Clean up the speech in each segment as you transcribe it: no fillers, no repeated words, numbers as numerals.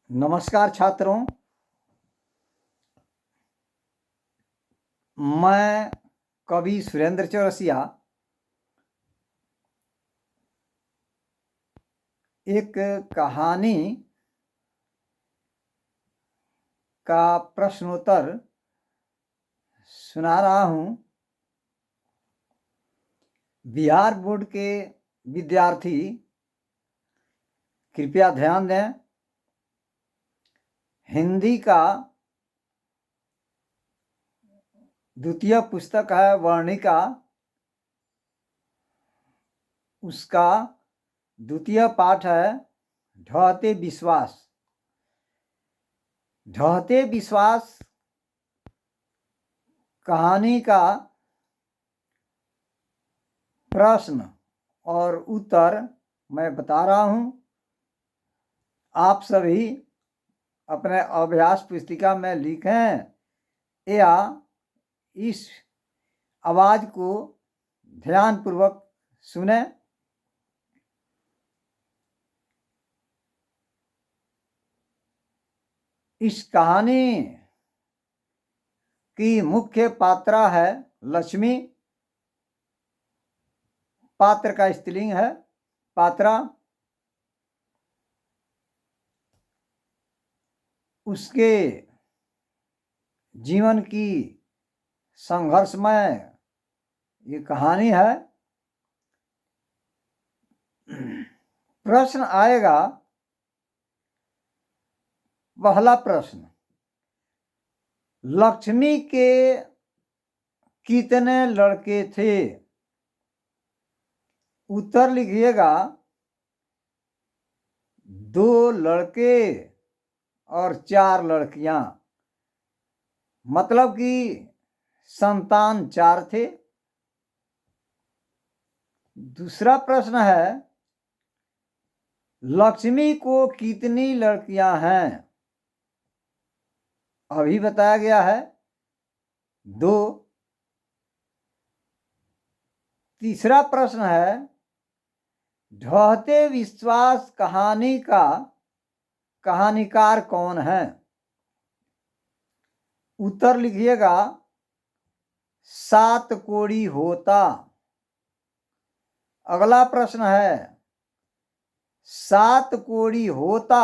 नमस्कार छात्रों। मैं कवि सुरेंद्र चौरसिया एक कहानी का प्रश्नोत्तर सुना रहा हूँ। बिहार बोर्ड के विद्यार्थी कृपया ध्यान दें। हिंदी का द्वितीय पुस्तक है वर्णिका, उसका द्वितीय पाठ है ढहते विश्वास। ढहते विश्वास कहानी का प्रश्न और उत्तर मैं बता रहा हूँ। आप सभी अपने अभ्यास पुस्तिका में लिखें या इस आवाज को ध्यानपूर्वक सुने। इस कहानी की मुख्य पात्रा है लक्ष्मी। पात्र का स्त्रीलिंग है पात्रा। उसके जीवन की संघर्षमय ये कहानी है। प्रश्न आएगा, पहला प्रश्न, लक्ष्मी के कितने लड़के थे? उत्तर लिखिएगा 2 लड़के और 4 लड़कियां, मतलब कि संतान 4 थे। दूसरा प्रश्न है, लक्ष्मी को कितनी लड़कियां हैं? अभी बताया गया है 2। तीसरा प्रश्न है, ढहते विश्वास कहानी का कहानीकार कौन है? उत्तर लिखिएगा 7 कोड़ी होता। अगला प्रश्न है, 7 कोड़ी होता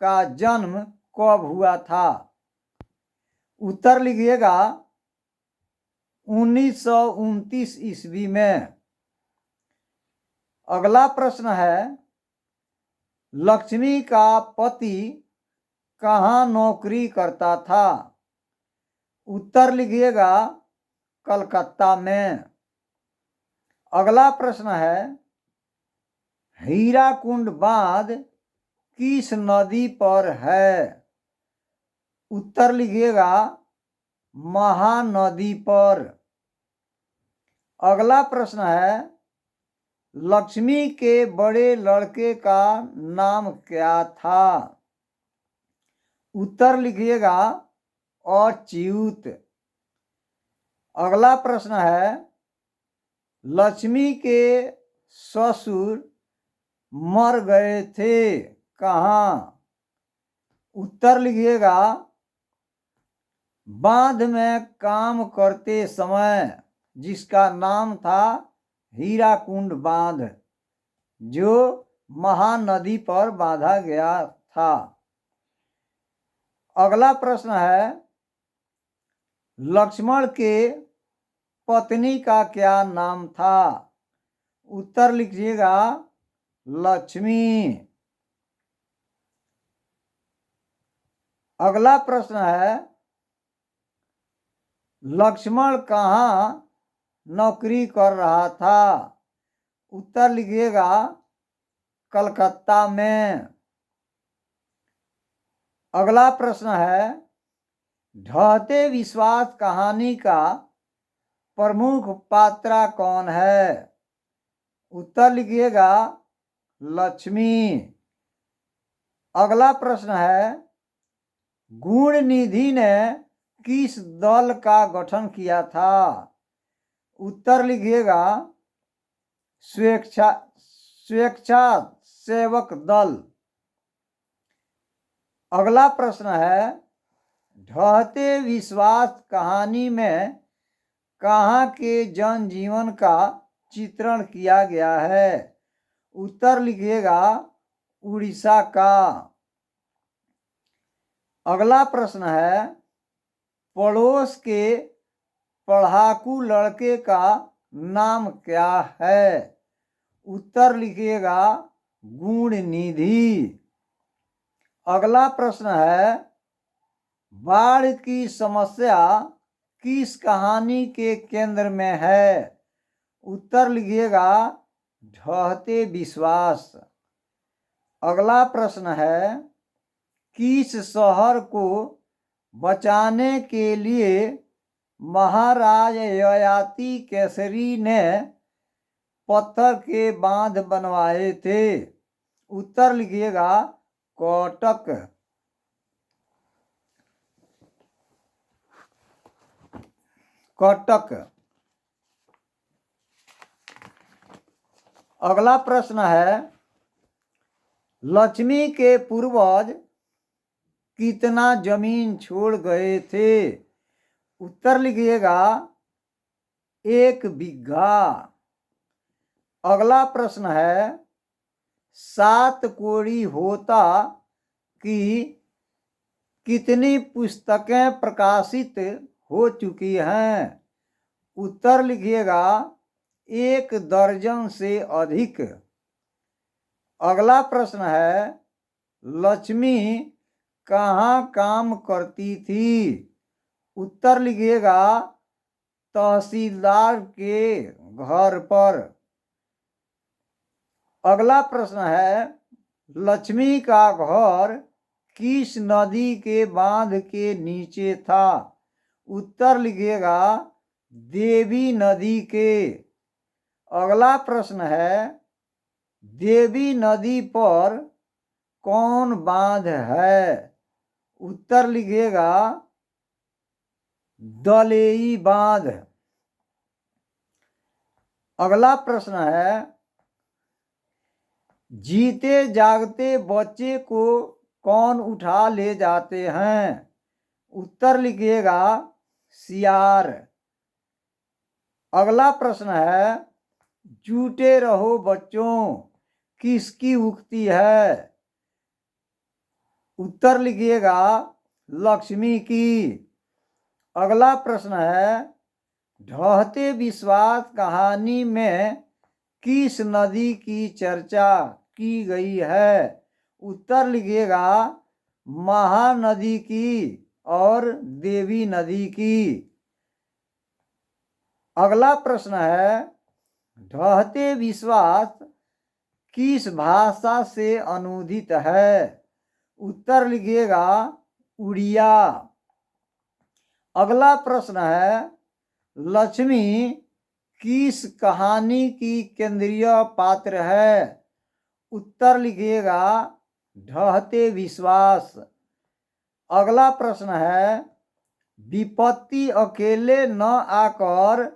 का जन्म कब हुआ था? उत्तर लिखिएगा 1929 ईस्वी में। अगला प्रश्न है, लक्ष्मी का पति कहाँ नौकरी करता था? उत्तर लिखिएगा कलकत्ता में। अगला प्रश्न है, हीराकुंड बांध किस नदी पर है? उत्तर लिखिएगा महानदी पर। अगला प्रश्न है, लक्ष्मी के बड़े लड़के का नाम क्या था? उत्तर लिखिएगा अच्युत। अगला प्रश्न है, लक्ष्मी के ससुर मर गए थे कहाँ? उत्तर लिखिएगा बांध में काम करते समय, जिसका नाम था हीराकुंड बांध, जो महानदी पर बांधा गया था। अगला प्रश्न है, लक्ष्मण के पत्नी का क्या नाम था? उत्तर लिखिएगा लक्ष्मी। अगला प्रश्न है, लक्ष्मण कहाँ नौकरी कर रहा था? उत्तर लिखिएगा कलकत्ता में। अगला प्रश्न है, ढहते विश्वास कहानी का प्रमुख पात्रा कौन है? उत्तर लिखिएगा लक्ष्मी। अगला प्रश्न है, गुण निधि ने किस दल का गठन किया था? उत्तर लिखिएगा स्वेच्छा सेवक दल। अगला प्रश्न है, ढहते विश्वास कहानी में कहाँ के जनजीवन का चित्रण किया गया है? उत्तर लिखिएगा उड़ीसा का। अगला प्रश्न है, पड़ोस के पढ़ाकू लड़के का नाम क्या है? उत्तर लिखिएगा गुणनिधि। अगला प्रश्न है, बाढ़ की समस्या किस कहानी के केंद्र में है? उत्तर लिखिएगा ढहते विश्वास। अगला प्रश्न है, किस शहर को बचाने के लिए महाराज ययाति केसरी ने पत्थर के बांध बनवाए थे? उत्तर लिखिएगा कोटक। कोटक। अगला प्रश्न है, लक्ष्मी के पूर्वज कितना जमीन छोड़ गए थे? उत्तर लिखिएगा 1 बीघा। अगला प्रश्न है, 7 कोड़ी होता की कितनी पुस्तकें प्रकाशित हो चुकी हैं? उत्तर लिखिएगा 1 दर्जन से अधिक। अगला प्रश्न है, लक्ष्मी कहाँ काम करती थी? उत्तर लिखिएगा तहसीलदार के घर पर। अगला प्रश्न है, लक्ष्मी का घर किस नदी के बांध के नीचे था? उत्तर लिखिएगा देवी नदी के। अगला प्रश्न है, देवी नदी पर कौन बांध है? उत्तर लिखिएगा दलेई बांध। अगला प्रश्न है, जीते जागते बच्चे को कौन उठा ले जाते हैं? उत्तर लिखिएगा सियार। अगला प्रश्न है, जूटे रहो बच्चों किसकी उक्ति है? उत्तर लिखिएगा लक्ष्मी की। अगला प्रश्न है, ढहते विश्वास कहानी में किस नदी की चर्चा की गई है? उत्तर लिखिएगा महानदी की और देवी नदी की। अगला प्रश्न है, ढहते विश्वास किस भाषा से अनुदित है? उत्तर लिखिएगा उड़िया। अगला प्रश्न है, लक्ष्मी किस कहानी की केंद्रीय पात्र है? उत्तर लिखिएगा ढहते विश्वास। अगला प्रश्न है, विपत्ति अकेले न आकर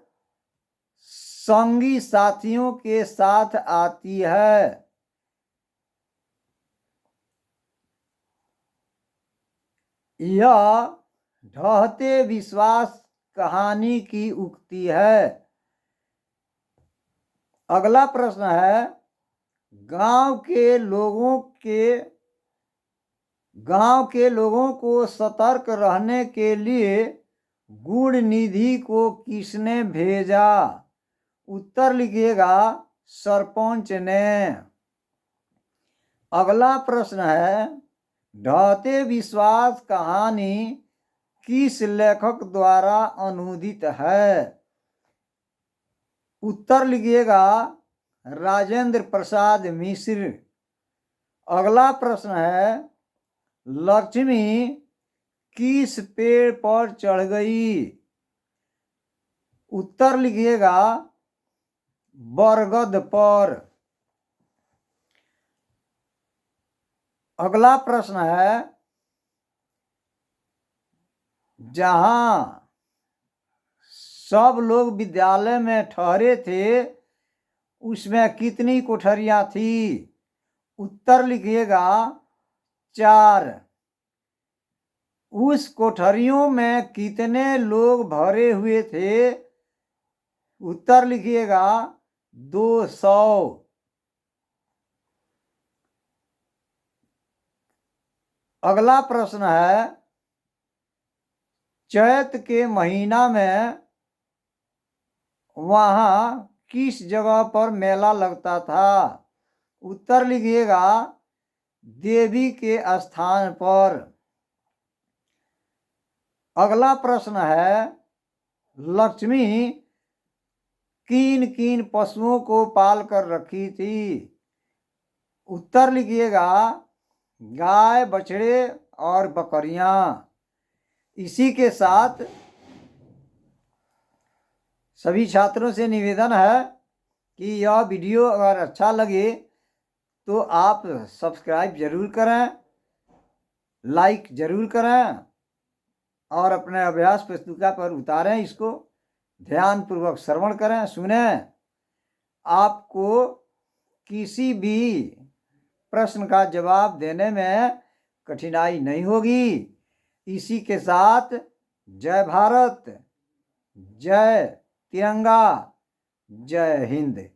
संगी साथियों के साथ आती है। यह ढहते विश्वास कहानी की उक्ति है। अगला प्रश्न है, गांव के लोगों को सतर्क रहने के लिए गुणनिधि को किसने भेजा? उत्तर लिखिएगा सरपंच ने। अगला प्रश्न है, ढहते विश्वास कहानी किस लेखक द्वारा अनुदित है? उत्तर लिखिएगा राजेंद्र प्रसाद मिश्र। अगला प्रश्न है, लक्ष्मी किस पेड़ पर चढ़ गई? उत्तर लिखिएगा बरगद पर। अगला प्रश्न है, जहां सब लोग विद्यालय में ठहरे थे उसमें कितनी कोठरियां थी? उत्तर लिखिएगा 4। उस कोठरियों में कितने लोग भरे हुए थे? उत्तर लिखिएगा 200। अगला प्रश्न है, चैत के महीना में वहां किस जगह पर मेला लगता था? उत्तर लिखिएगा देवी के स्थान पर। अगला प्रश्न है, लक्ष्मी किन किन पशुओं को पाल कर रखी थी? उत्तर लिखिएगा गाय, बछड़े और बकरियां। इसी के साथ सभी छात्रों से निवेदन है कि यह वीडियो अगर अच्छा लगे तो आप सब्सक्राइब जरूर करें, लाइक जरूर करें और अपने अभ्यास पुस्तिका पर उतारें। इसको ध्यानपूर्वक श्रवण करें, सुने। आपको किसी भी प्रश्न का जवाब देने में कठिनाई नहीं होगी। इसी के साथ जय भारत, जय तिरंगा, जय हिंद।